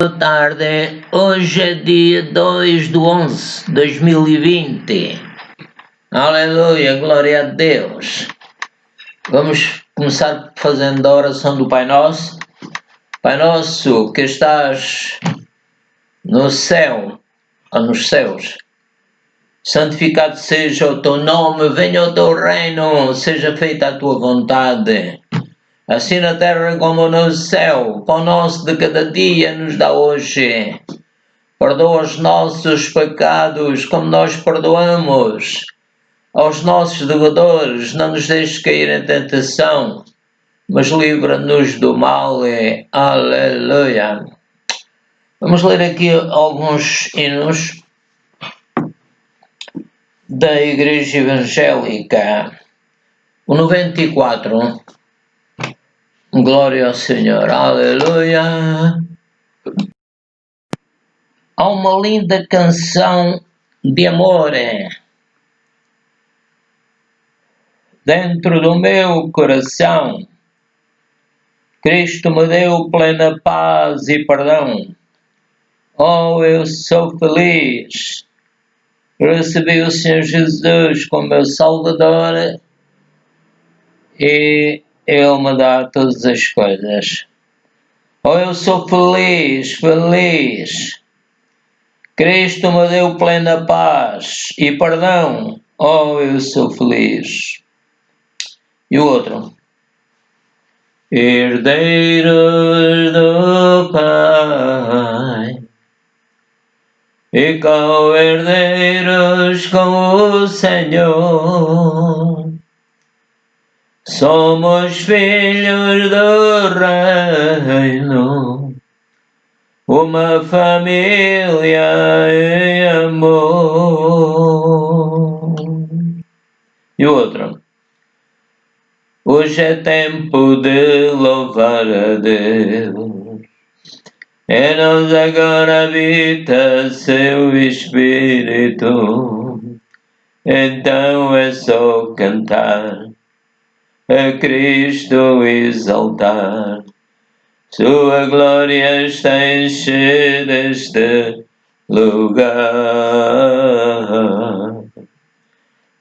Boa tarde, hoje é dia 2/11/2020. Aleluia, glória a Deus. Vamos começar fazendo a oração do Pai Nosso. Pai Nosso que estás no céu, ou nos céus, santificado seja o teu nome, venha o teu reino, seja feita a tua vontade, assim na terra como no céu. O pão nosso de cada dia nos dá hoje. Perdoa os nossos pecados, como nós perdoamos aos nossos devedores. Não nos deixes cair em tentação, mas livra-nos do mal. Aleluia. Vamos ler aqui alguns hinos da Igreja Evangélica. O 94. Glória ao Senhor. Aleluia. Há uma linda canção de amor dentro do meu coração. Cristo me deu plena paz e perdão. Oh, eu sou feliz. Recebi o Senhor Jesus como meu Salvador e Ele me dá todas as coisas. Oh, eu sou feliz, feliz. Cristo me deu plena paz e perdão. Oh, eu sou feliz. E o outro? Herdeiros do Pai e co-herdeiros com o Senhor, somos filhos do reino, uma família em amor. E o outro? Hoje é tempo de louvar a Deus. Em nós agora habita seu Espírito. Então é só cantar, a Cristo exaltar. Sua glória está a encher este lugar.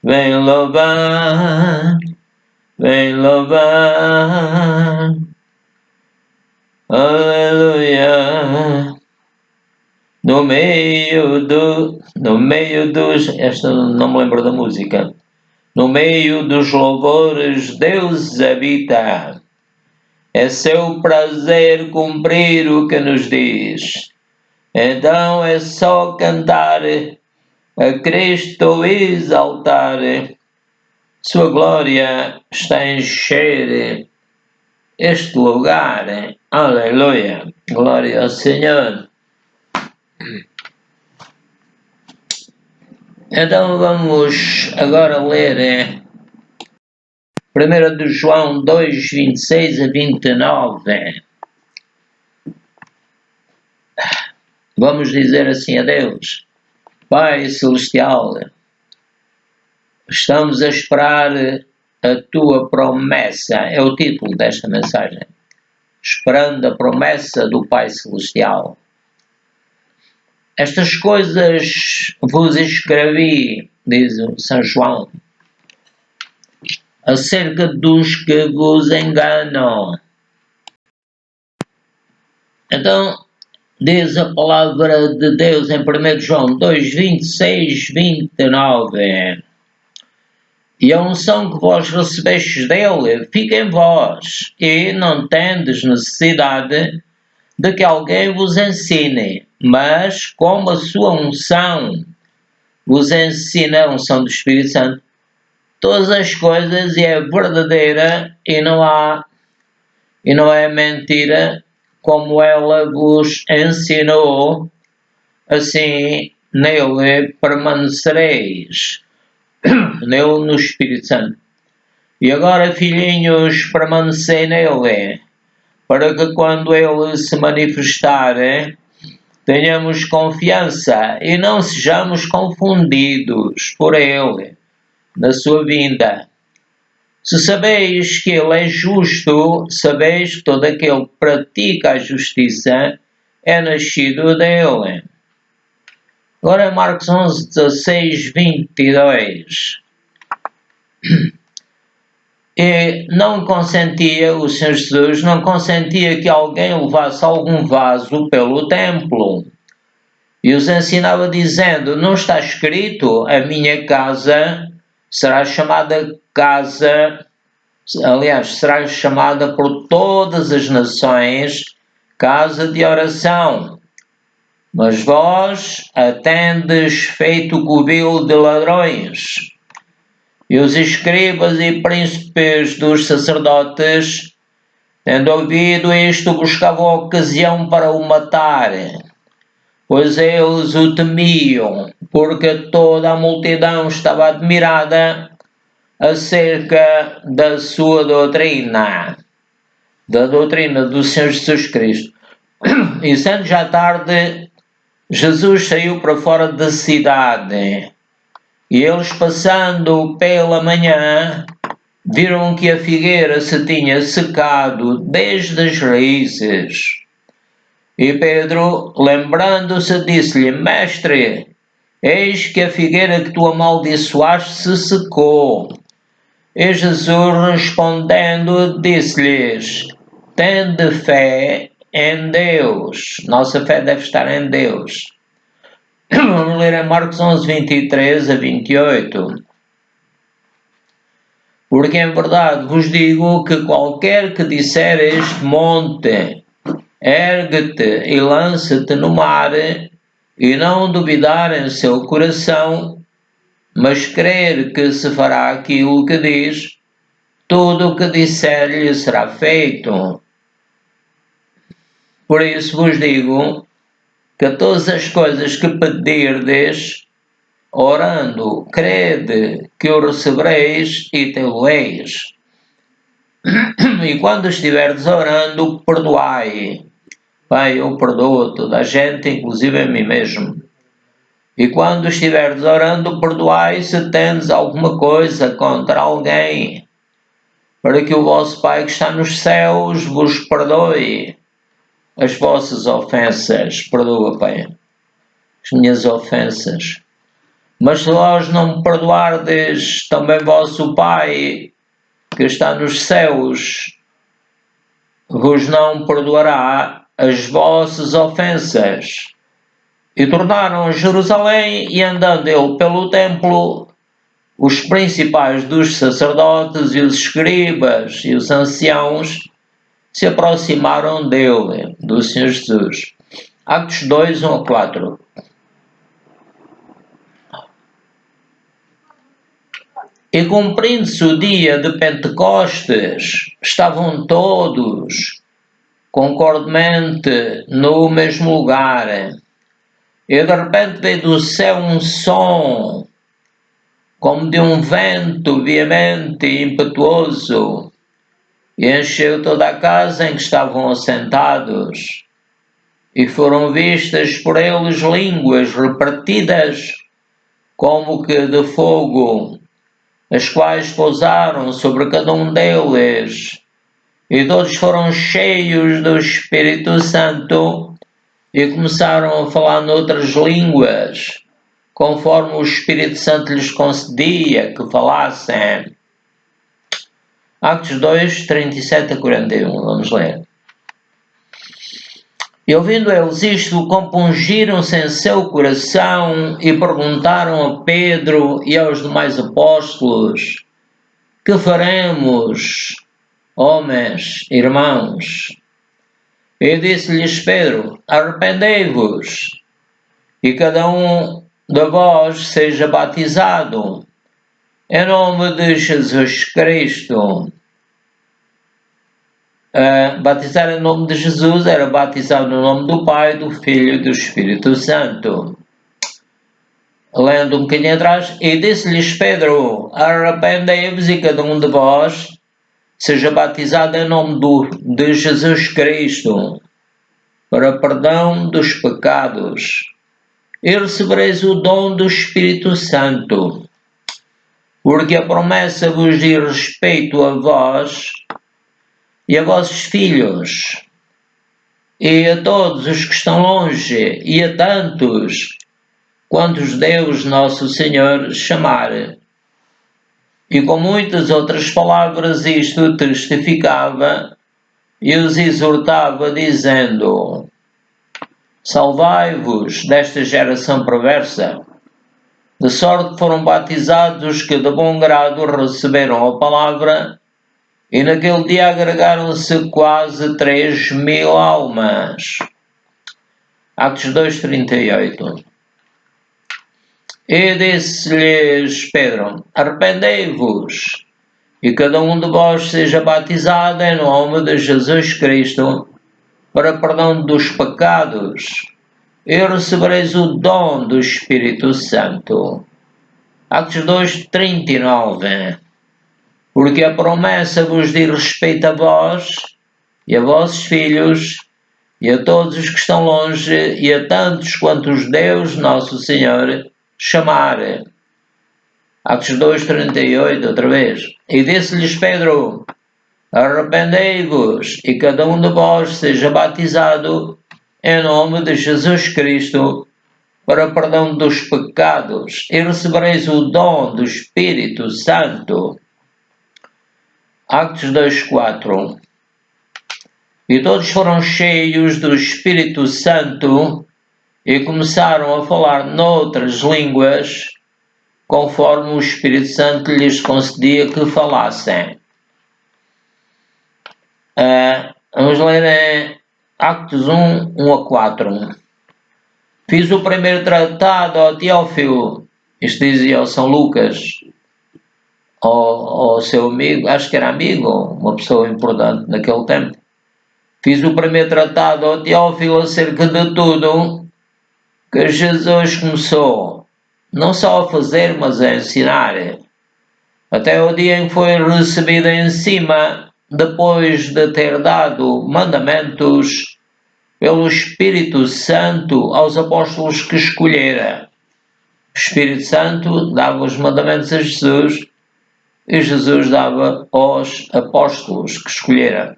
Vem louvar, vem louvar. Aleluia. No meio dos, esta não me lembro da música. No meio dos louvores Deus habita. É seu prazer cumprir o que nos diz. Então é só cantar, a Cristo exaltar. Sua glória está a encher este lugar. Aleluia. Glória ao Senhor. Então vamos agora ler 1 de João 2, 26 a 29. Vamos dizer assim a Deus: Pai Celestial, estamos a esperar a tua promessa. É o título desta mensagem. Esperando a promessa do Pai Celestial. Estas coisas vos escrevi, diz o São João, acerca dos que vos enganam. Então, diz a palavra de Deus em 1 João 2, 26, 29. E a unção que vós recebestes dele fica em vós, e não tendes necessidade de que alguém vos ensine, mas como a sua unção vos ensina, a unção do Espírito Santo, todas as coisas, e é verdadeira e não é mentira, como ela vos ensinou, assim nele permanecereis, nele no Espírito Santo. E agora, filhinhos, permanecei nele, para que quando ele se manifestar, tenhamos confiança e não sejamos confundidos por ele na sua vinda. Se sabeis que ele é justo, sabeis que todo aquele que pratica a justiça é nascido dele. Agora Marcos 11, 16, 22. E não consentia, o Senhor Jesus não consentia que alguém levasse algum vaso pelo templo. E os ensinava dizendo, não está escrito, a minha casa será chamada casa, aliás, será chamada por todas as nações casa de oração. Mas vós a tendes feito covil de ladrões. E os escribas e príncipes dos sacerdotes, tendo ouvido isto, buscavam ocasião para o matar, pois eles o temiam, porque toda a multidão estava admirada acerca da sua doutrina, da doutrina do Senhor Jesus Cristo. E sendo já tarde, Jesus saiu para fora da cidade, e eles passando pela manhã, viram que a figueira se tinha secado desde as raízes. E Pedro, lembrando-se, disse-lhe, Mestre, eis que a figueira que tu amaldiçoaste se secou. E Jesus, respondendo, disse-lhes, tende fé em Deus. Nossa fé deve estar em Deus. Vamos ler em Marcos 11, 23 a 28. Porque em verdade vos digo que qualquer que disser a este monte, ergue-te e lança-te no mar, e não duvidar em seu coração, mas crer que se fará aquilo que diz, tudo o que disser-lhe será feito. Por isso vos digo que todas as coisas que pedirdes, orando, crede que o recebereis e tê-lo-eis. E quando estiverdes orando, perdoai. Pai, eu perdoo toda a gente, inclusive a mim mesmo. E quando estiverdes orando, perdoai se tendes alguma coisa contra alguém, para que o vosso Pai que está nos céus vos perdoe as vossas ofensas. Perdoa, Pai, as minhas ofensas. Mas se vós não me perdoardes, também vosso Pai que está nos céus vos não perdoará as vossas ofensas. E tornaram a Jerusalém, e andando ele pelo templo, os principais dos sacerdotes e os escribas e os anciãos se aproximaram dele, do Senhor Jesus. Atos 2, 1 a 4. E cumprindo-se o dia de Pentecostes, estavam todos concordemente no mesmo lugar. E de repente veio do céu um som, como de um vento veemente e impetuoso, e encheu toda a casa em que estavam assentados. E foram vistas por eles línguas repartidas, como que de fogo, as quais pousaram sobre cada um deles. E todos foram cheios do Espírito Santo e começaram a falar noutras línguas, conforme o Espírito Santo lhes concedia que falassem. Atos 2, 37 a 41, vamos ler. E ouvindo eles isto, compungiram-se em seu coração e perguntaram a Pedro e aos demais apóstolos, que faremos, homens, irmãos? E disse-lhes Pedro, arrependei-vos, e cada um de vós seja batizado, em nome de Jesus Cristo. Batizar em nome de Jesus era batizar no nome do Pai, do Filho e do Espírito Santo. Lendo um bocadinho atrás, e disse-lhes Pedro, arrependei-vos e cada um de vós seja batizado em nome de Jesus Cristo, para perdão dos pecados, e recebereis o dom do Espírito Santo, porque a promessa vos diz respeito a vós e a vossos filhos, e a todos os que estão longe, e a tantos quantos Deus Nosso Senhor chamar. E com muitas outras palavras isto testificava e os exortava, dizendo: Salvai-vos desta geração perversa, de sorte que foram batizados os que de bom grado receberam a palavra, e naquele dia agregaram-se quase 3.000 almas. Atos 2:38. E disse-lhes Pedro: Arrependei-vos, e cada um de vós seja batizado em nome de Jesus Cristo, para perdão dos pecados, e recebereis o dom do Espírito Santo. Atos 2:39. Porque a promessa vos diz respeito a vós, e a vossos filhos, e a todos os que estão longe, e a tantos quantos Deus Nosso Senhor chamar. Atos 2:38, outra vez. E disse-lhes Pedro: Arrependei-vos, e cada um de vós seja batizado em nome de Jesus Cristo, para perdão dos pecados, e recebereis o dom do Espírito Santo. Atos 2:4. E todos foram cheios do Espírito Santo e começaram a falar noutras línguas, conforme o Espírito Santo lhes concedia que falassem. Vamos ler em Atos 1:1-4. Fiz o primeiro tratado ao Teófilo, isto dizia ao São Lucas, ao seu amigo, acho que era amigo, uma pessoa importante naquele tempo. Fiz o primeiro tratado ao Teófilo acerca de tudo que Jesus começou, não só a fazer, mas a ensinar, até o dia em que foi recebido em cima, depois de ter dado mandamentos pelo Espírito Santo aos apóstolos que escolhera. O Espírito Santo dava os mandamentos a Jesus, e Jesus dava aos apóstolos que escolhera,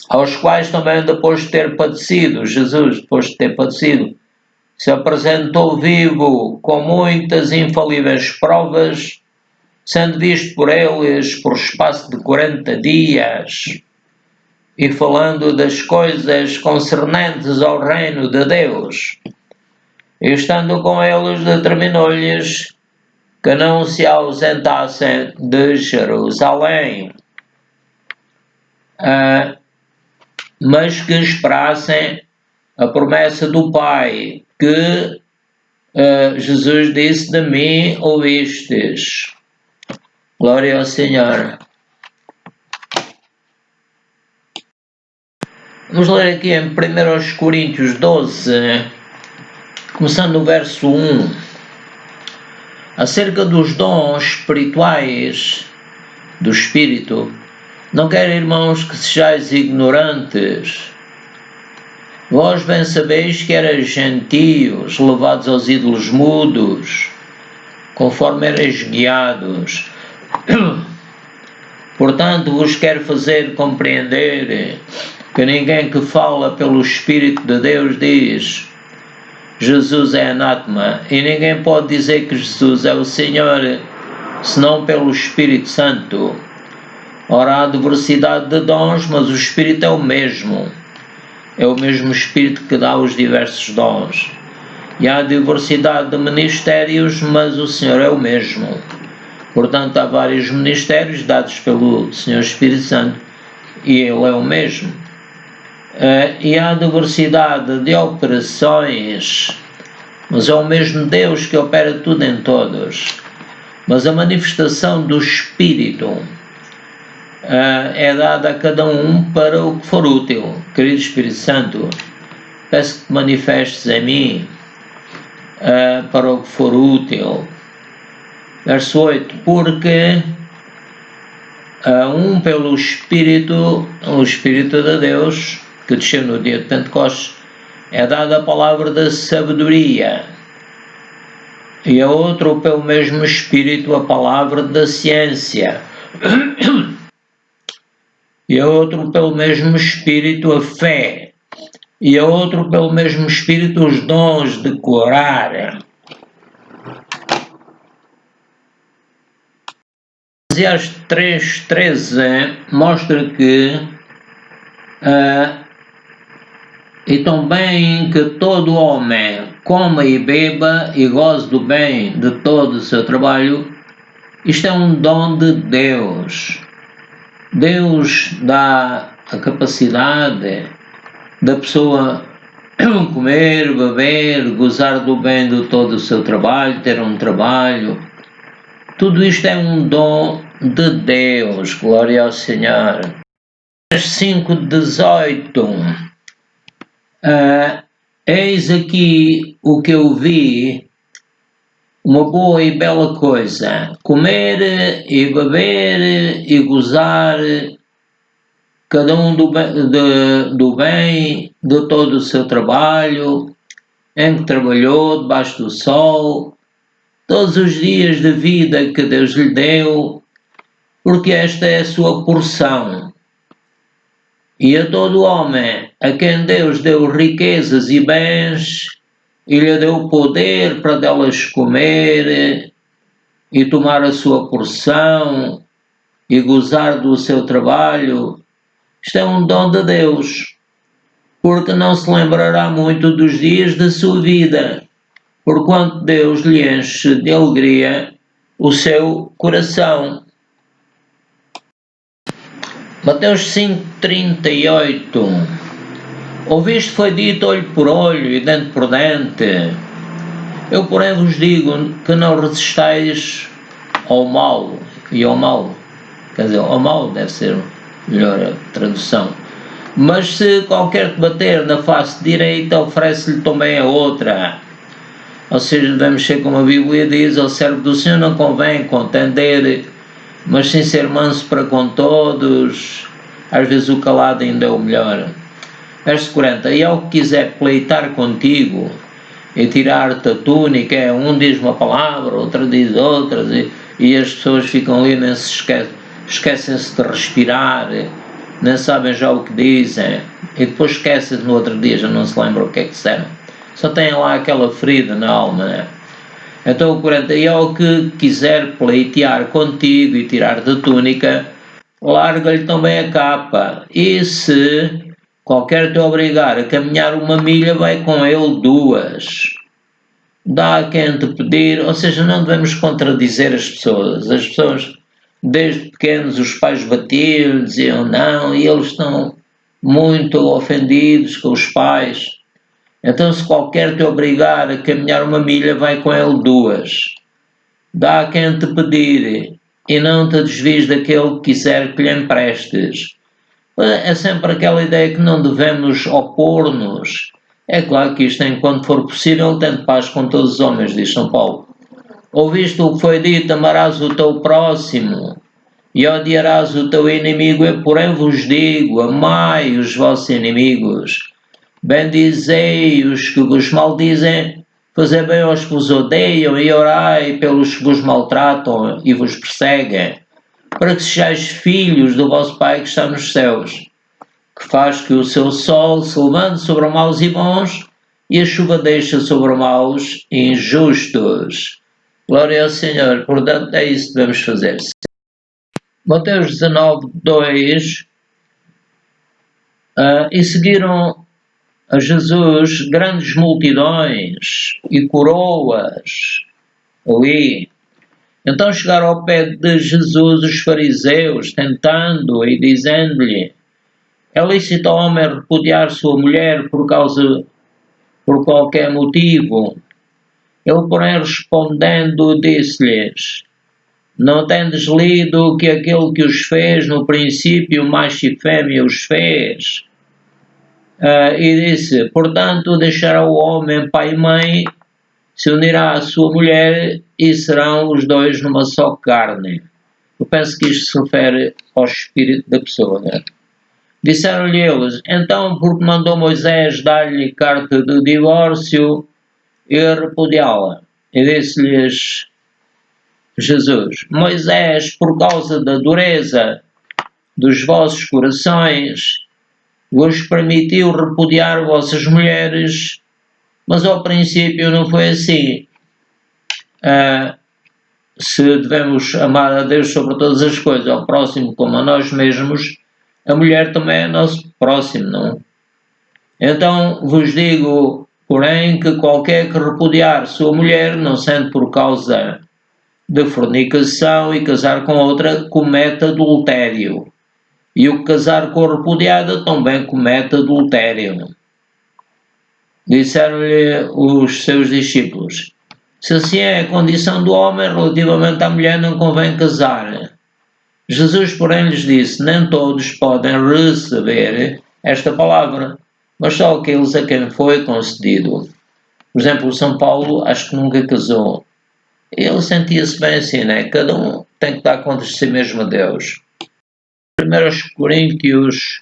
aos quais também depois de ter padecido, Jesus depois de ter padecido, se apresentou vivo com muitas infalíveis provas, sendo visto por eles por espaço de 40 dias, e falando das coisas concernentes ao reino de Deus. E estando com eles, determinou-lhes que não se ausentassem de Jerusalém, mas que esperassem a promessa do Pai, que Jesus disse: de mim ouvistes. Glória ao Senhor. Vamos ler aqui em 1 Coríntios 12, começando no verso 1. Acerca dos dons espirituais do Espírito, não quero, irmãos, que sejais ignorantes. Vós bem sabeis que erais gentios, levados aos ídolos mudos, conforme erais guiados. Portanto, vos quero fazer compreender que ninguém que fala pelo Espírito de Deus diz: Jesus é anátema, e ninguém pode dizer que Jesus é o Senhor, senão pelo Espírito Santo. Ora, há diversidade de dons, mas o Espírito é o mesmo. É o mesmo Espírito que dá os diversos dons. E há diversidade de ministérios, mas o Senhor é o mesmo. Portanto, há vários ministérios dados pelo Senhor Espírito Santo, e Ele é o mesmo. E há diversidade de operações, mas é o mesmo Deus que opera tudo em todos. Mas a manifestação do Espírito é dada a cada um para o que for útil. Querido Espírito Santo, peço que te manifestes em mim para o que for útil. Verso 8. Porque pelo Espírito, o Espírito de Deus, que desceu no dia de Pentecostes, é dada a palavra da sabedoria, e a outro pelo mesmo Espírito a palavra da ciência, e a outro pelo mesmo Espírito a fé, e a outro pelo mesmo Espírito os dons de curar. Eclesiastes 3:13 mostra que e também que todo homem coma e beba e goze do bem de todo o seu trabalho. Isto é um dom de Deus. Deus dá a capacidade da pessoa comer, beber, gozar do bem de todo o seu trabalho, ter um trabalho. Tudo isto é um dom de Deus, glória ao Senhor. 5:18 eis aqui o que eu vi, uma boa e bela coisa, comer e beber e gozar, cada um do bem de todo o seu trabalho, em que trabalhou debaixo do sol, todos os dias de vida que Deus lhe deu, porque esta é a sua porção. E a todo homem a quem Deus deu riquezas e bens, e lhe deu poder para delas comer e tomar a sua porção e gozar do seu trabalho. Isto é um dom de Deus, porque não se lembrará muito dos dias da sua vida, porquanto Deus lhe enche de alegria o seu coração. Mateus 5:38 ouviste foi dito olho por olho e dente por dente. Eu porém vos digo que não resistais ao mal, e ao mal, quer dizer, ao mal deve ser melhor a tradução. Mas se qualquer te bater na face direita, oferece-lhe também a outra. Ou seja, devemos ser como a Bíblia diz, ao servo do Senhor não convém contender, mas sem ser manso para com todos, às vezes o calado ainda é o melhor. Verso 40, e ao que quiser pleitar contigo e tirar-te a túnica, um diz uma palavra, outro diz outras, e as pessoas ficam ali, nem se esquecem-se de respirar, nem sabem já o que dizem, e depois esquecem-se no outro dia, já não se lembram o que é que disseram. Só têm lá aquela ferida na alma, né? Então o 40, e ao que quiser pleitear contigo e tirar-te a túnica, larga-lhe também a capa, e se qualquer te obrigar a caminhar 1 milha, vai com ele 2. Dá a quem te pedir, ou seja, não devemos contradizer as pessoas. As pessoas, desde pequenos, os pais batiam, diziam não, e eles estão muito ofendidos com os pais. Então, se qualquer te obrigar a caminhar 1 milha, vai com ele 2. Dá a quem te pedir, e não te desvies daquele que quiser que lhe emprestes. É sempre aquela ideia que não devemos opor-nos. É claro que isto, enquanto for possível, tendo paz com todos os homens, diz São Paulo. Ouviste o que foi dito, amarás o teu próximo e odiarás o teu inimigo. Eu, porém, vos digo, amai os vossos inimigos, bendizei os que vos maldizem, fazei bem aos que vos odeiam e orai pelos que vos maltratam e vos perseguem, para que sejais filhos do vosso Pai que está nos céus, que faz que o seu sol se levante sobre maus e bons, e a chuva deixa sobre maus e injustos. Glória ao Senhor. Portanto, é isso que devemos fazer. Mateus 19:2 e seguiram a Jesus grandes multidões e curou-as ali. Então chegaram ao pé de Jesus os fariseus, tentando e dizendo-lhe, é lícito ao homem repudiar sua mulher por qualquer motivo? Ele, porém, respondendo, disse-lhes, não tendes lido que aquele que os fez, no princípio, macho e fêmea os fez? E disse, portanto, deixará o homem pai e mãe, se unirá à sua mulher e serão os dois numa só carne. Eu penso que isto se refere ao espírito da pessoa, né? Disseram-lhe eles, então porque mandou Moisés dar-lhe carta de divórcio e repudiá-la? E disse-lhes Jesus, Moisés, por causa da dureza dos vossos corações, vos permitiu repudiar vossas mulheres, mas ao princípio não foi assim. Se devemos amar a Deus sobre todas as coisas, ao próximo como a nós mesmos, a mulher também é nosso próximo, não? Então vos digo, porém, que qualquer que repudiar sua mulher, não sendo por causa de fornicação e casar com outra, comete adultério. E o que casar com a repudiada também comete adultério. Disseram-lhe os seus discípulos: se assim é a condição do homem relativamente à mulher, não convém casar. Jesus, porém, lhes disse: nem todos podem receber esta palavra, mas só aqueles a quem foi concedido. Por exemplo, São Paulo acho que nunca casou. Ele sentia-se bem assim, né? Cada um tem que dar conta de si mesmo a Deus. 1 Coríntios,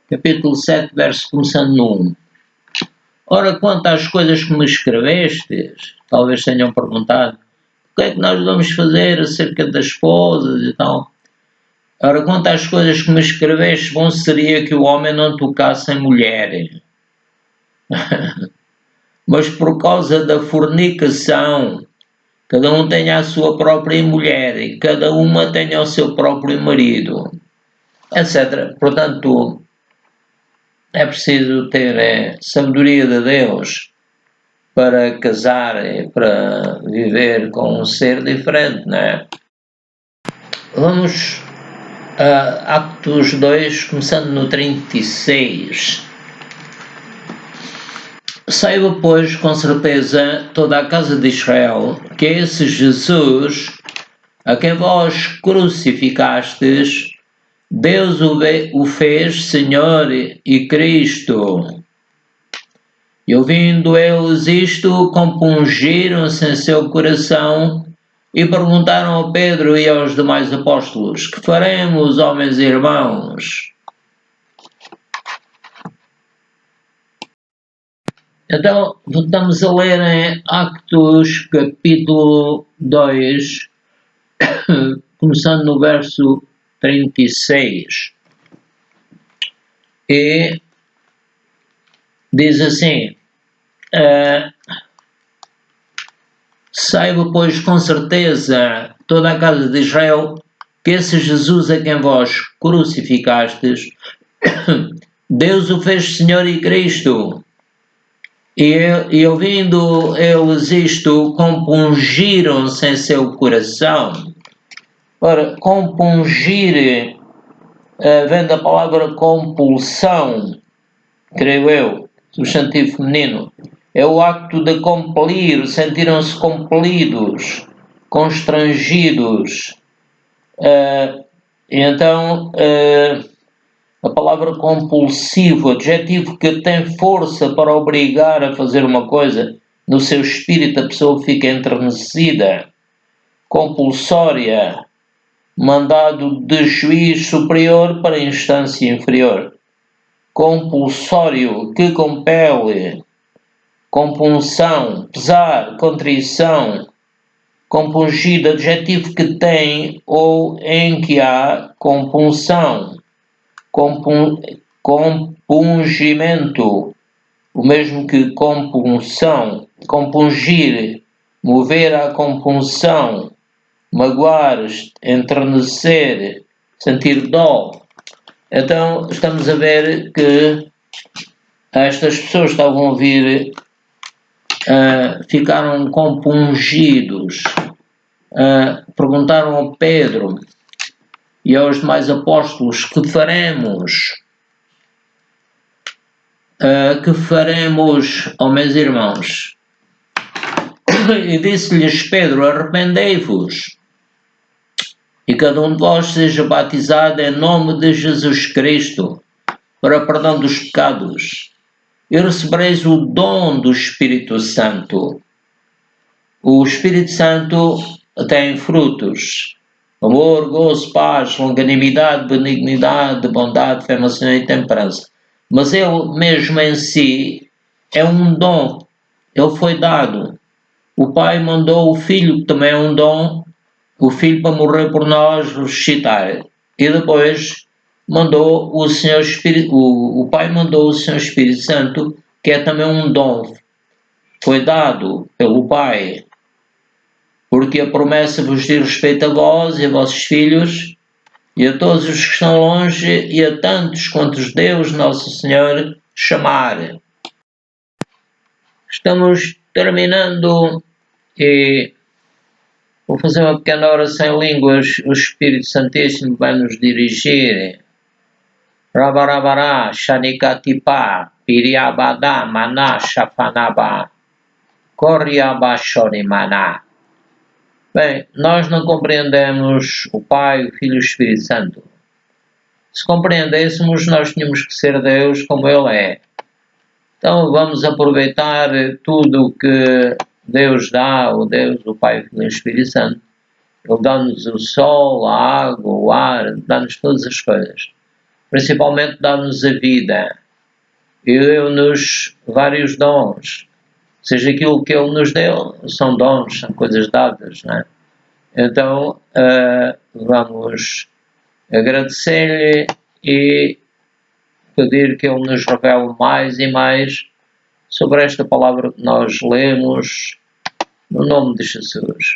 capítulo 7, verso começando no 1. Ora, quanto às coisas que me escrevestes, talvez tenham perguntado, o que é que nós vamos fazer acerca das esposas e tal? Ora, quanto às coisas que me escrevestes, bom seria que o homem não tocasse em mulher. Mas por causa da fornicação, cada um tenha a sua própria mulher e cada uma tenha o seu próprio marido, etc. Portanto, é preciso ter sabedoria de Deus para casar e para viver com um ser diferente, não é? Vamos a Atos 2, começando no 36. Saiba, pois, com certeza, toda a casa de Israel, que esse Jesus, a quem vós crucificastes, Deus o fez Senhor e Cristo. E ouvindo eles isto, compungiram-se em seu coração e perguntaram a Pedro e aos demais apóstolos: que faremos, homens e irmãos? Então, estamos a ler em Atos capítulo 2, começando no verso 36. E diz assim: saiba, pois, com certeza toda a casa de Israel, que esse Jesus a quem vós crucificastes, Deus o fez Senhor e Cristo. E ouvindo eles isto, compungiram-se em seu coração. Ora, compungir vem da palavra compulsão, creio eu, substantivo feminino. É o acto de compelir, sentiram-se compelidos, constrangidos. Então, a palavra compulsivo, adjetivo que tem força para obrigar a fazer uma coisa, no seu espírito a pessoa fica enternecida. Compulsória, mandado de juiz superior para instância inferior. Compulsório, que compele. Compunção, pesar, contrição. Compungido, adjetivo que tem ou em que há compunção. Compungimento, o mesmo que compunção. Compungir, mover à compunção. Magoar, enternecer, sentir dó. Então estamos a ver que estas pessoas estavam a vir, ficaram compungidos, perguntaram a Pedro e aos demais apóstolos: que faremos? Que faremos, ó meus irmãos? E disse-lhes Pedro: arrependei-vos e cada um de vós seja batizado em nome de Jesus Cristo para perdão dos pecados, e recebereis o dom do Espírito Santo. O Espírito Santo tem frutos: amor, gozo, paz, longanimidade, benignidade, bondade, fé, mansidão e temperança. Mas ele mesmo em si é um dom. Ele foi dado. O Pai mandou o Filho, que também é um dom, o Filho para morrer por nós, ressuscitar. E depois mandou o Senhor Espírito, o Pai mandou o Senhor Espírito Santo, que é também um dom, foi dado pelo Pai, porque a promessa vos diz respeito a vós e a vossos filhos, e a todos os que estão longe, e a tantos quantos Deus Nosso Senhor chamar. Estamos terminando e vou fazer uma pequena oração em línguas. O Espírito Santíssimo vai nos dirigir. Rabarabara, Shanikatipa, Piriabada, Maná, Shafanaba, Koriaba, Shorimana. Bem, nós não compreendemos o Pai, o Filho e o Espírito Santo. Se compreendêssemos, nós tínhamos que ser Deus como Ele é. Então vamos aproveitar tudo o que Deus dá, o Deus, o Pai, o Filho e o Espírito Santo. Ele dá-nos o sol, a água, o ar, dá-nos todas as coisas. Principalmente dá-nos a vida. E deu-nos vários dons. Seja aquilo que Ele nos deu, são dons, são coisas dadas, não é? Então, vamos agradecer-lhe e pedir que Ele nos revele mais e mais sobre esta palavra que nós lemos, no nome de Jesus.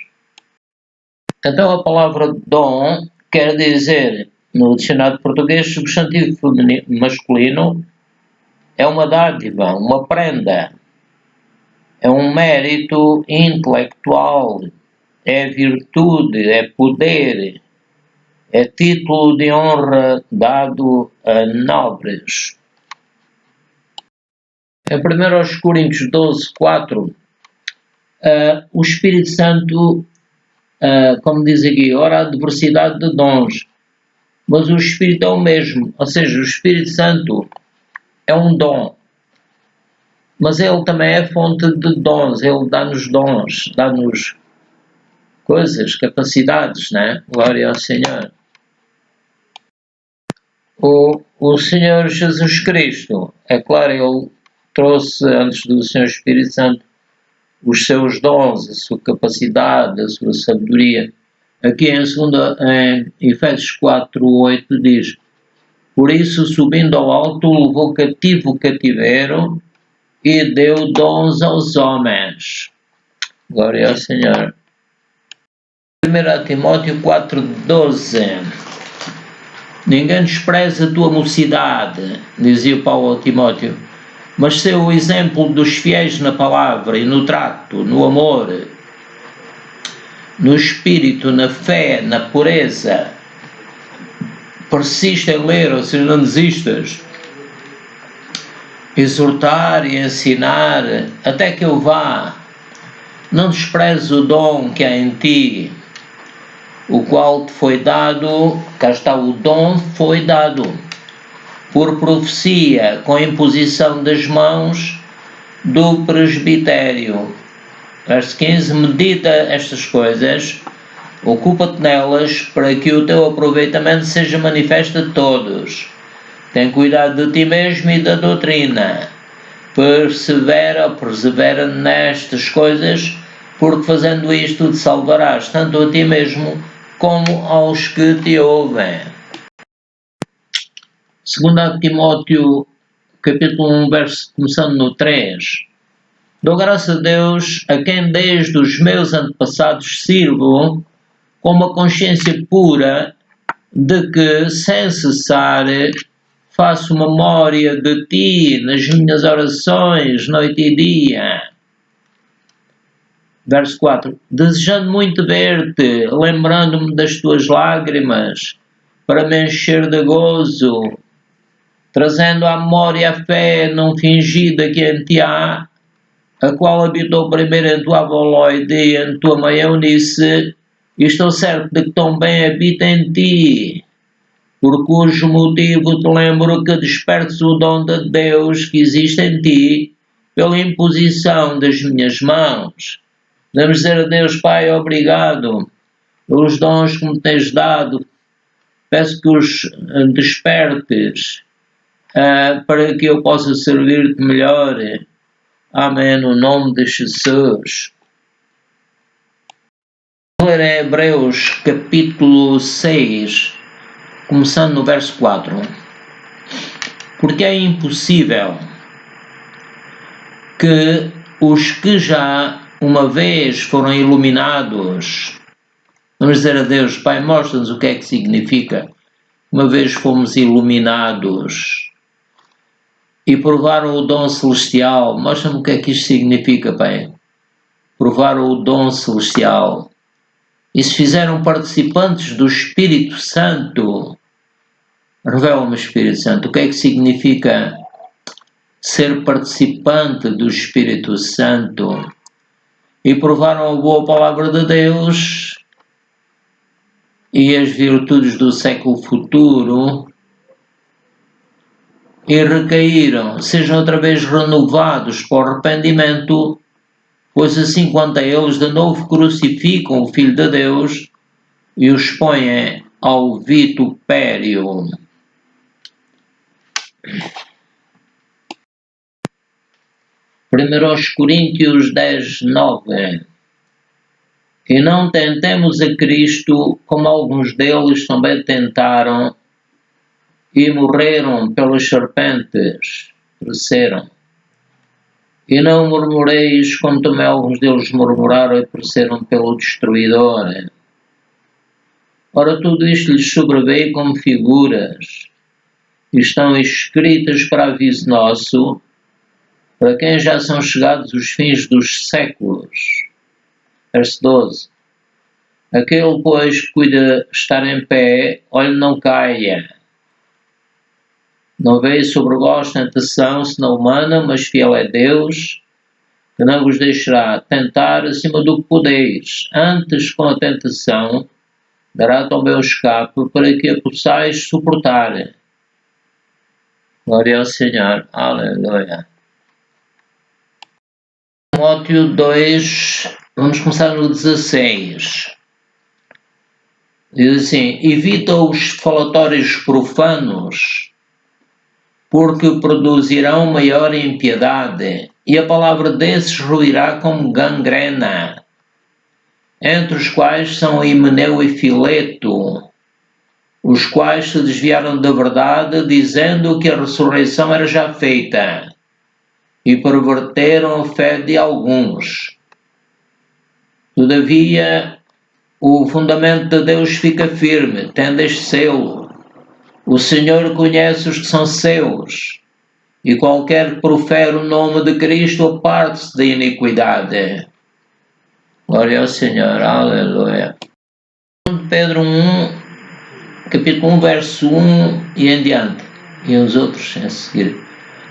Então, a palavra dom quer dizer, no dicionário português, substantivo masculino, é uma dádiva, uma prenda. É um mérito intelectual, é virtude, é poder, é título de honra dado a nobres. Em 1 Coríntios 12:4, o Espírito Santo, como diz aqui, ora há diversidade de dons, mas o Espírito é o mesmo, ou seja, o Espírito Santo é um dom. Mas Ele também é fonte de dons, Ele dá-nos dons, dá-nos coisas, capacidades, né? Glória ao Senhor. O Senhor Jesus Cristo, é claro, Ele trouxe antes do Senhor Espírito Santo os seus dons, a sua capacidade, a sua sabedoria. Aqui em Efésios 4:8 diz: por isso, subindo ao alto, levou cativo o cativeiro e deu dons aos homens. Glória ao Senhor. 1 Timóteo 4:12. Ninguém despreza a tua mocidade, dizia Paulo ao Timóteo, mas sê o exemplo dos fiéis na palavra e no trato, no amor, no espírito, na fé, na pureza. Persiste em ler, ou seja, não desistas. Exortar e ensinar até que eu vá. Não desprezes o dom que há em ti, o qual te foi dado, cá está, o dom foi dado, por profecia, com imposição das mãos do presbitério. Verso 15, medita estas coisas, ocupa-te nelas, para que o teu aproveitamento seja manifesto a todos. Tem cuidado de ti mesmo e da doutrina. Persevera nestas coisas, porque fazendo isto te salvarás, tanto a ti mesmo como aos que te ouvem. 2 Timóteo, capítulo 1, verso, começando no 3. Dou graças a Deus, a quem desde os meus antepassados sirvo, com uma consciência pura, de que, sem cessar, faço memória de ti nas minhas orações, noite e dia. Verso 4. Desejando muito ver-te, lembrando-me das tuas lágrimas, para me encher de gozo, trazendo à memória a fé não fingida que em ti há, a qual habitou primeiro em tua avó Loide e em tua mãe Eunice, e estou certo de que também habita em ti, por cujo motivo te lembro que despertes o dom de Deus que existe em ti, pela imposição das minhas mãos. Devemos dizer a Deus, Pai, obrigado pelos dons que me tens dado. Peço que os despertes para que eu possa servir-te melhor. Amém, no nome de Jesus. Vou ler Hebreus capítulo 6, começando no verso 4. Porque é impossível que os que já uma vez foram iluminados, vamos dizer a Deus, Pai, mostra-nos o que é que significa, uma vez fomos iluminados e provaram o dom celestial, mostra-me o que é que isto significa, Pai, provaram o dom celestial e se fizeram participantes do Espírito Santo. Revela-me, Espírito Santo, o que é que significa ser participante do Espírito Santo e provaram a boa palavra de Deus e as virtudes do século futuro e recaíram, sejam outra vez renovados para o arrependimento, pois assim quanto a eles de novo crucificam o Filho de Deus e o expõem ao vitupério. Primeiro aos Coríntios 10:9. E não tentemos a Cristo como alguns deles também tentaram e morreram pelas serpentes, pereceram. E não murmureis como também alguns deles murmuraram e pereceram pelo destruidor. Ora, tudo isto lhes sobreveio como figuras e estão escritas para aviso nosso, para quem já são chegados os fins dos séculos. Verso 12. Aquele, pois, que cuida estar em pé, olhe não caia. Não veio sobre vós tentação, senão humana, mas fiel é Deus, que não vos deixará tentar acima do que podeis. Antes, com a tentação, dará também o escape, para que a possais suportar. Glória ao Senhor. Aleluia. Timóteo 2, vamos começar no 16. Diz assim: evita os falatórios profanos, porque produzirão maior impiedade, e a palavra desses ruirá como gangrena, entre os quais são Himeneu e Fileto, os quais se desviaram da verdade, dizendo que a ressurreição era já feita, e perverteram a fé de alguns. Todavia, o fundamento de Deus fica firme, tendo este selo: o Senhor conhece os que são seus, e qualquer que profere o nome de Cristo aparte-se da iniquidade. Glória ao Senhor, aleluia. Pedro 1, capítulo 1, verso 1 e em diante, e os outros a seguir.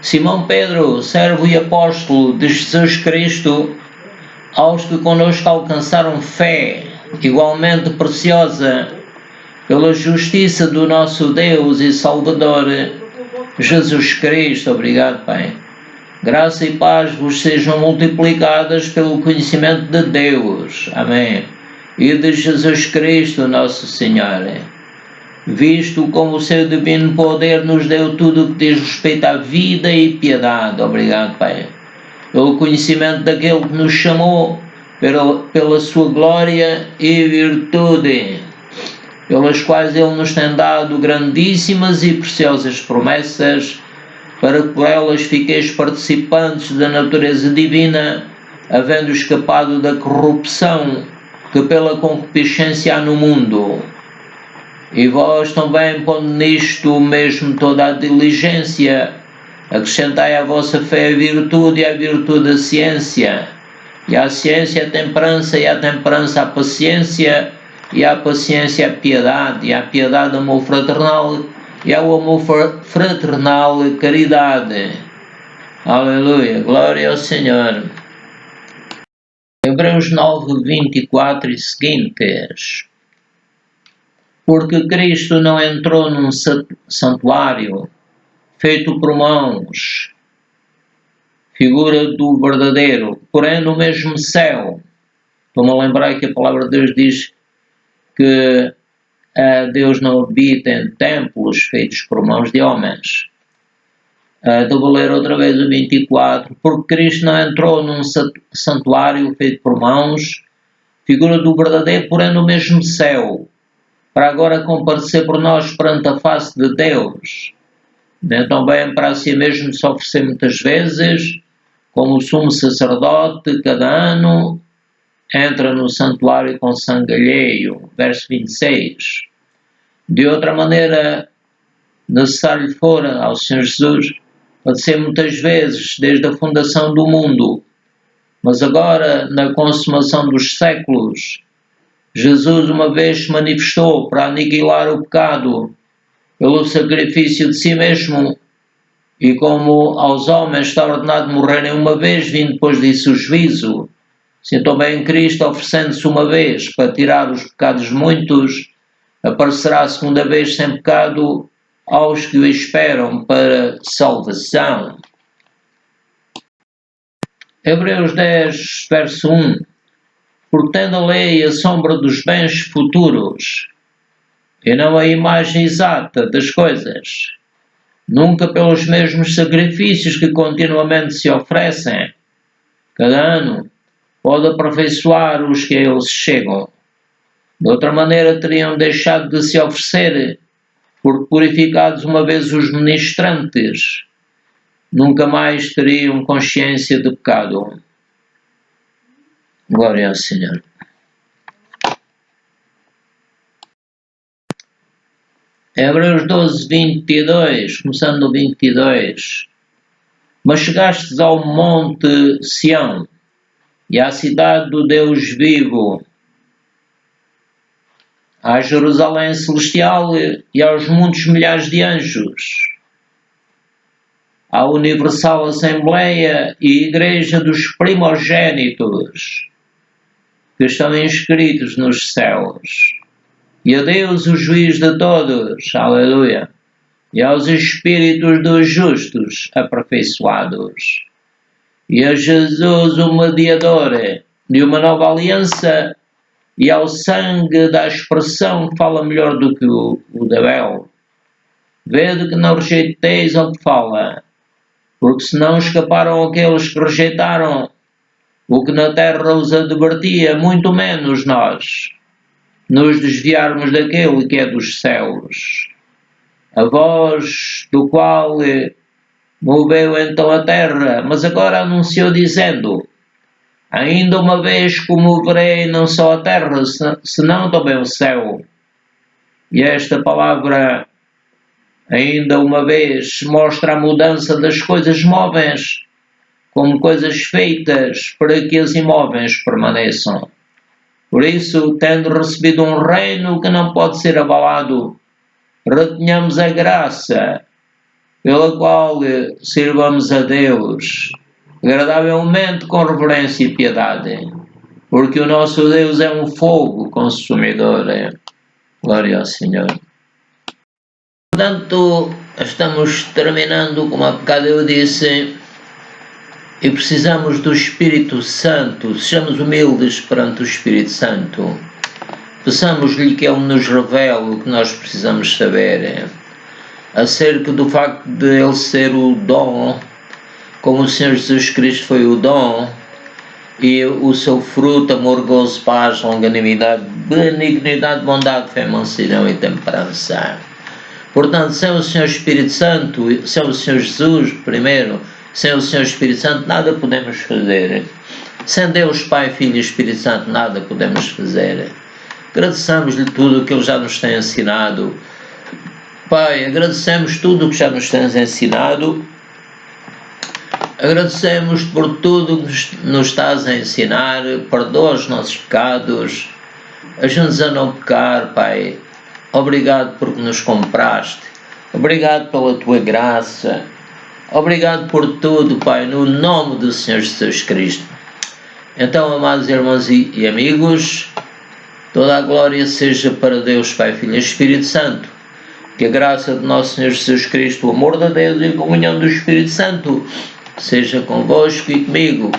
Simão Pedro, servo e apóstolo de Jesus Cristo, aos que connosco alcançaram fé igualmente preciosa, pela justiça do nosso Deus e Salvador, Jesus Cristo. Obrigado, Pai. Graça e paz vos sejam multiplicadas pelo conhecimento de Deus. Amém. E de Jesus Cristo, nosso Senhor. Visto como o seu divino poder nos deu tudo o que diz respeito à vida e piedade. Obrigado, Pai. Pelo conhecimento daquele que nos chamou, pela sua glória e virtude, pelas quais Ele nos tem dado grandíssimas e preciosas promessas, para que por elas fiqueis participantes da natureza divina, havendo escapado da corrupção que pela concupiscência há no mundo. E vós também, pondo nisto mesmo toda a diligência, acrescentai à vossa fé a virtude, e à virtude a ciência, e à ciência a temperança, e à temperança a paciência, e à paciência a piedade, e à piedade amor fraternal, e ao amor fraternal caridade. Aleluia, glória ao Senhor. Hebreus 9, 24 e seguintes. Porque Cristo não entrou num santuário feito por mãos, figura do verdadeiro, porém no mesmo céu. Estou-me a lembrar que a palavra de Deus diz que Deus não habita em templos feitos por mãos de homens. Então vou ler outra vez o 24. Porque Cristo não entrou num santuário feito por mãos, figura do verdadeiro, porém no mesmo céu. para agora comparecer por nós perante a face de Deus. Nem tão bem para si mesmo se oferecer muitas vezes, como o sumo sacerdote, cada ano, entra no santuário com sangue alheio. Verso 26. De outra maneira, necessário fora ao Senhor Jesus padecer muitas vezes desde a fundação do mundo, mas agora, na consumação dos séculos, Jesus uma vez se manifestou para aniquilar o pecado pelo sacrifício de si mesmo, e como aos homens está ordenado morrerem uma vez, vindo depois disso o juízo, assim também Cristo, oferecendo-se uma vez para tirar os pecados de muitos, aparecerá a segunda vez sem pecado aos que o esperam para salvação. Hebreus 10, verso 1. Porque tendo a lei a sombra dos bens futuros, e não a imagem exata das coisas, nunca pelos mesmos sacrifícios que continuamente se oferecem, cada ano, pode aperfeiçoar os que a eles chegam. De outra maneira teriam deixado de se oferecer, porque purificados uma vez os ministrantes, nunca mais teriam consciência de pecado. Glória ao Senhor. Hebreus 12, 22, começando no 22. Mas chegastes ao monte Sião, e à cidade do Deus vivo, à Jerusalém celestial e aos muitos milhares de anjos, à universal Assembleia e Igreja dos primogênitos, que estão inscritos nos céus, e a Deus o juiz de todos, aleluia, e aos espíritos dos justos aperfeiçoados, e a Jesus o mediador de uma nova aliança, e ao sangue da expressão que fala melhor do que o de Abel. Vede que não rejeiteis ao que fala, porque se não escaparam aqueles que rejeitaram o que na terra os advertia, muito menos nós, nos desviarmos daquele que é dos céus, a voz do qual moveu então a terra, mas agora anunciou dizendo: ainda uma vez comoverei não só a terra, senão também o céu. E esta palavra, ainda uma vez, mostra a mudança das coisas móveis como coisas feitas para que as imóveis permaneçam. Por isso, tendo recebido um reino que não pode ser abalado, retenhamos a graça pela qual sirvamos a Deus agradavelmente com reverência e piedade, porque o nosso Deus é um fogo consumidor. Glória ao Senhor. Portanto, estamos terminando, como há bocado eu disse, e precisamos do Espírito Santo. Sejamos humildes perante o Espírito Santo. Peçamos-lhe que Ele nos revele o que nós precisamos saber acerca do facto de Ele ser o dom, como o Senhor Jesus Cristo foi o dom, e o seu fruto, amor, gozo, paz, longanimidade, benignidade, bondade, fé, mansidão e temperança. Portanto, sem o Senhor Espírito Santo, sem o Senhor Jesus primeiro, sem o Senhor Espírito Santo, nada podemos fazer. Sem Deus, Pai, Filho e Espírito Santo, nada podemos fazer. Agradecemos-lhe tudo o que Ele já nos tem ensinado. Pai, agradecemos tudo o que já nos tens ensinado. Agradecemos por tudo que nos estás a ensinar. Perdoa os nossos pecados. Ajuda-nos a não pecar, Pai. Obrigado porque nos compraste. Obrigado pela tua graça. Obrigado por tudo, Pai, no nome do Senhor Jesus Cristo. Então, amados irmãos e amigos, toda a glória seja para Deus, Pai, Filho e Espírito Santo. Que a graça de nosso Senhor Jesus Cristo, o amor de Deus e a comunhão do Espírito Santo seja convosco e comigo.